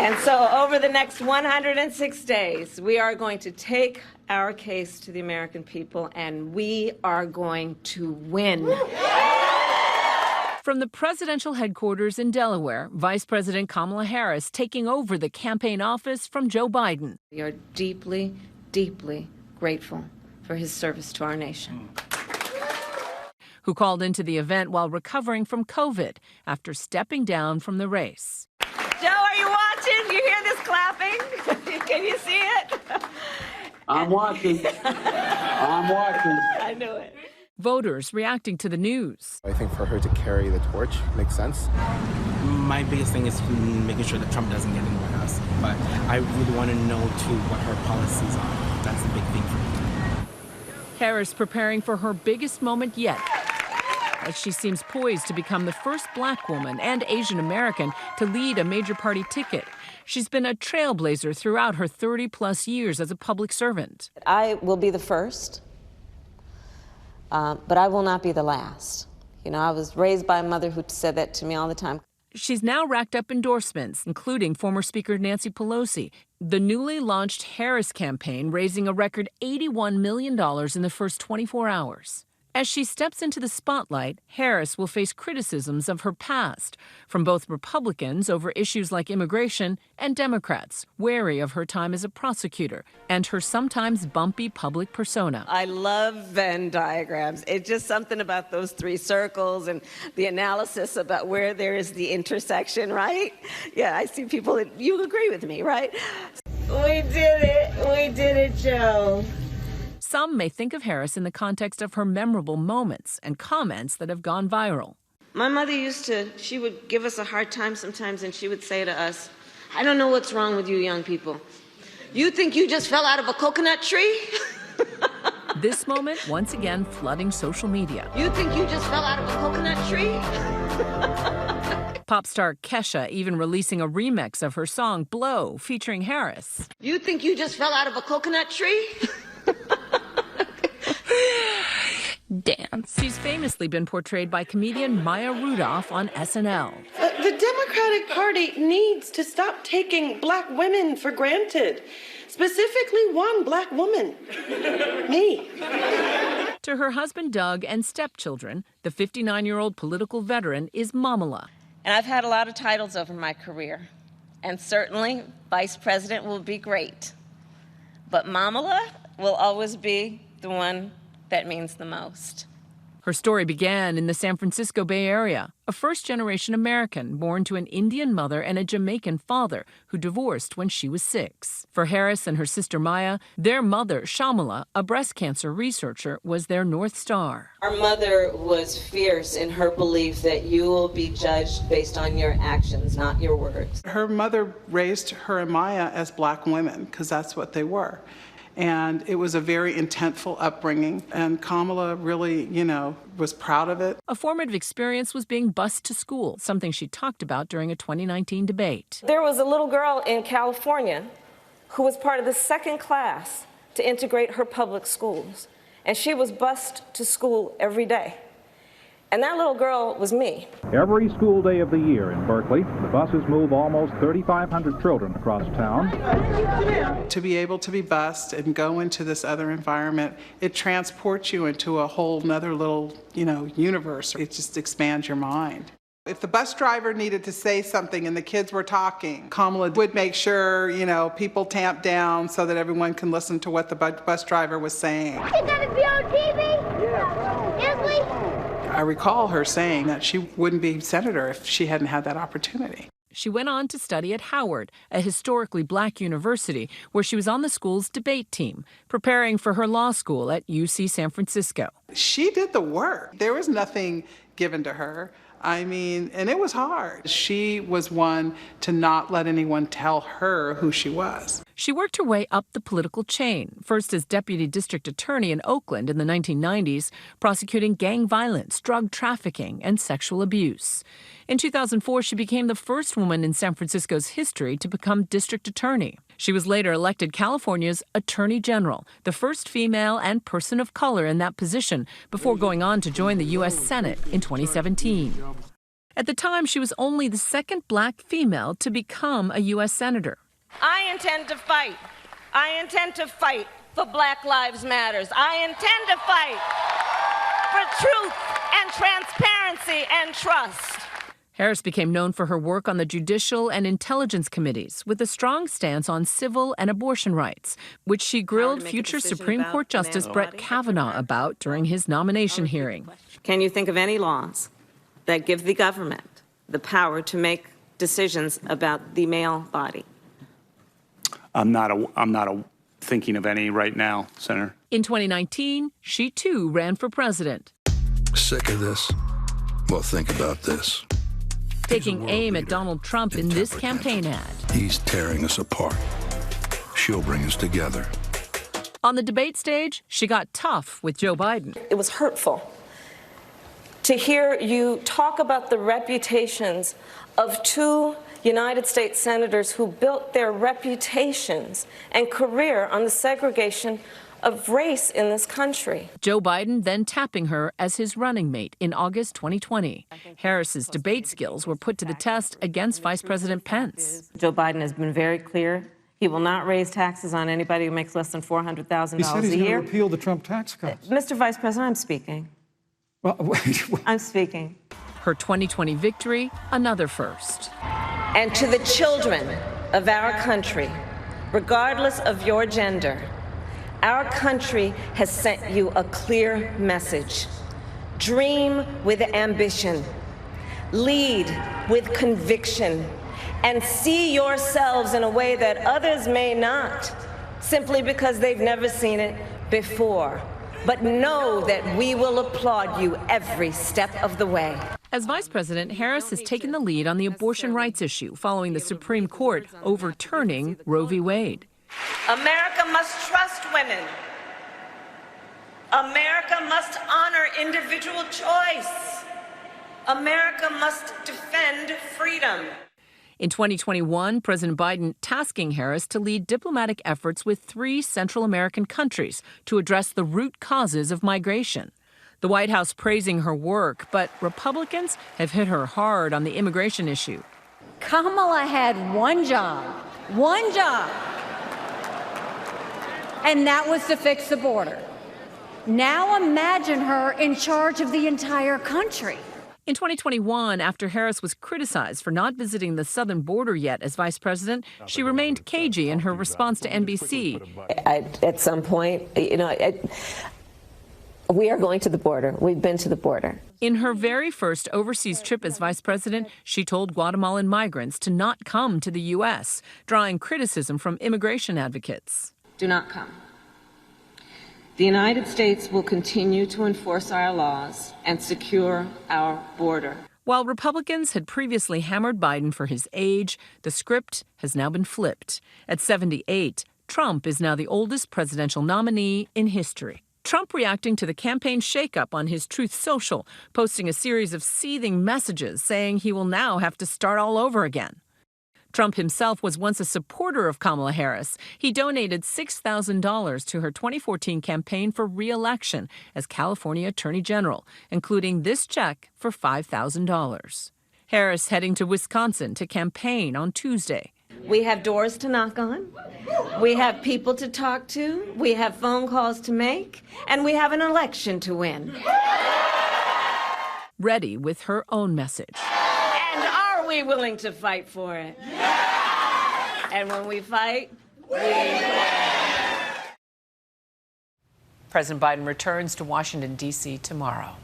And so over the next 106 days, we are going to take our case to the American people, and we are going to win. From the presidential headquarters in Delaware, Vice President Kamala Harris taking over the campaign office from Joe Biden. We are deeply, deeply grateful for his service to our nation. Who called into the event while recovering from COVID after stepping down from the race. Joe, are you watching? You hear this clapping? Can you see it? I'm watching. I'm watching. I knew it. Voters reacting to the news. I think for her to carry the torch makes sense. My biggest thing is making sure that Trump doesn't get in the White House. But I really want to know, too, what her policies are. That's the big thing for me. Harris preparing for her biggest moment yet, as she seems poised to become the first black woman and Asian American to lead a major party ticket. She's been a trailblazer throughout her 30-plus years as a public servant. I will be the first, but I will not be the last. You know, I was raised by a mother who said that to me all the time. She's now racked up endorsements, including former Speaker Nancy Pelosi. The newly launched Harris campaign raising a record $81 million in the first 24 hours. As she steps into the spotlight, Harris will face criticisms of her past from both Republicans over issues like immigration and Democrats, wary of her time as a prosecutor and her sometimes bumpy public persona. I love Venn diagrams. It's just something about those three circles and the analysis about where there is the intersection, right? Yeah, I see people that you agree with me, right? We did it. We did it, Joe. Some may think of Harris in the context of her memorable moments and comments that have gone viral. My mother she would give us a hard time sometimes, and she would say to us, I don't know what's wrong with you young people. You think you just fell out of a coconut tree? This moment, once again, flooding social media. You think you just fell out of a coconut tree? Pop star Kesha even releasing a remix of her song Blow, featuring Harris. You think you just fell out of a coconut tree? Dance. She's famously been portrayed by comedian Maya Rudolph on SNL. The Democratic Party needs to stop taking black women for granted. Specifically one black woman. Me. To her husband Doug and stepchildren, the 59-year-old political veteran is Mamala. And I've had a lot of titles over my career. And certainly, vice president will be great. But Mamala will always be the one that means the most. Her story began in the San Francisco Bay Area, a first-generation American born to an Indian mother and a Jamaican father who divorced when she was 6. For Harris and her sister Maya, their mother, Shamala, a breast cancer researcher, was their North Star. Our mother was fierce in her belief that you will be judged based on your actions, not your words. Her mother raised her and Maya as black women, because that's what they were. And it was a very intentful upbringing, and Kamala really, was proud of it. A formative experience was being bused to school, something she talked about during a 2019 debate. There was a little girl in California who was part of the second class to integrate her public schools, and she was bused to school every day. And that little girl was me. Every school day of the year in Berkeley, the buses move almost 3,500 children across town. To be able to be bused and go into this other environment, it transports you into a whole nother little, universe. It just expands your mind. If the bus driver needed to say something and the kids were talking, Kamala would make sure, people tamped down so that everyone can listen to what the bus driver was saying. Is that to be on TV? Yeah. Is we? I recall her saying that she wouldn't be senator if she hadn't had that opportunity. She went on to study at Howard, a historically black university, where she was on the school's debate team, preparing for her law school at UC San Francisco. She did the work. There was nothing given to her. And it was hard. She was one to not let anyone tell her who she was. She worked her way up the political chain, first as deputy district attorney in Oakland in the 1990s, prosecuting gang violence, drug trafficking, and sexual abuse. In 2004, she became the first woman in San Francisco's history to become district attorney. She was later elected California's Attorney General, the first female and person of color in that position, before going on to join the U.S. Senate in 2017. At the time, she was only the second black female to become a U.S. senator. I intend to fight. I intend to fight for Black Lives Matters. I intend to fight for truth and transparency and trust. Harris became known for her work on the Judicial and Intelligence Committees, with a strong stance on civil and abortion rights, which she grilled future Supreme Court Justice Brett Kavanaugh about during his nomination hearing. Can you think of any laws that give the government the power to make decisions about the male body? I'm not thinking of any right now, Senator. In 2019, she too ran for president. Sick of this? Well, think about this. Taking aim at Donald Trump in this campaign ad. He's tearing us apart. She'll bring us together. On the debate stage, she got tough with Joe Biden. It was hurtful to hear you talk about the reputations of two United States senators who built their reputations and career on the segregation of race in this country. Joe Biden then tapping her as his running mate in August 2020. Harris's debate skills were put to the test against Vice President Pence. Joe Biden has been very clear. He will not raise taxes on anybody who makes less than $400,000 a year. He said he's going to repeal the Trump tax cuts. Mr. Vice President, I'm speaking. Well, wait. I'm speaking. Her 2020 victory, another first. And to the children of our country, regardless of your gender, our country has sent you a clear message. Dream with ambition, lead with conviction, and see yourselves in a way that others may not, simply because they've never seen it before. But know that we will applaud you every step of the way. As vice president, Harris has taken the lead on the abortion rights issue following the Supreme Court overturning Roe v. Wade. America must trust women. America must honor individual choice. America must defend freedom. In 2021, President Biden tasking Harris to lead diplomatic efforts with 3 Central American countries to address the root causes of migration. The White House praising her work, but Republicans have hit her hard on the immigration issue. Kamala had one job, and that was to fix the border. Now imagine her in charge of the entire country. In 2021, after Harris was criticized for not visiting the southern border yet as vice president, she remained cagey in her response to NBC. At some point, we are going to the border. We've been to the border. In her very first overseas trip as vice president, she told Guatemalan migrants to not come to the U.S., drawing criticism from immigration advocates. Do not come. The United States will continue to enforce our laws and secure our border. While Republicans had previously hammered Biden for his age, the script has now been flipped. At 78, Trump is now the oldest presidential nominee in history. Trump reacting to the campaign shakeup on his Truth Social, posting a series of seething messages saying he will now have to start all over again. Trump himself was once a supporter of Kamala Harris. He donated $6,000 to her 2014 campaign for re-election as California Attorney General, including this check for $5,000. Harris heading to Wisconsin to campaign on Tuesday. We have doors to knock on. We have people to talk to. We have phone calls to make. And we have an election to win. Ready with her own message. And are we willing to fight for it? And when we fight, we win. President Biden returns to Washington, D.C. tomorrow.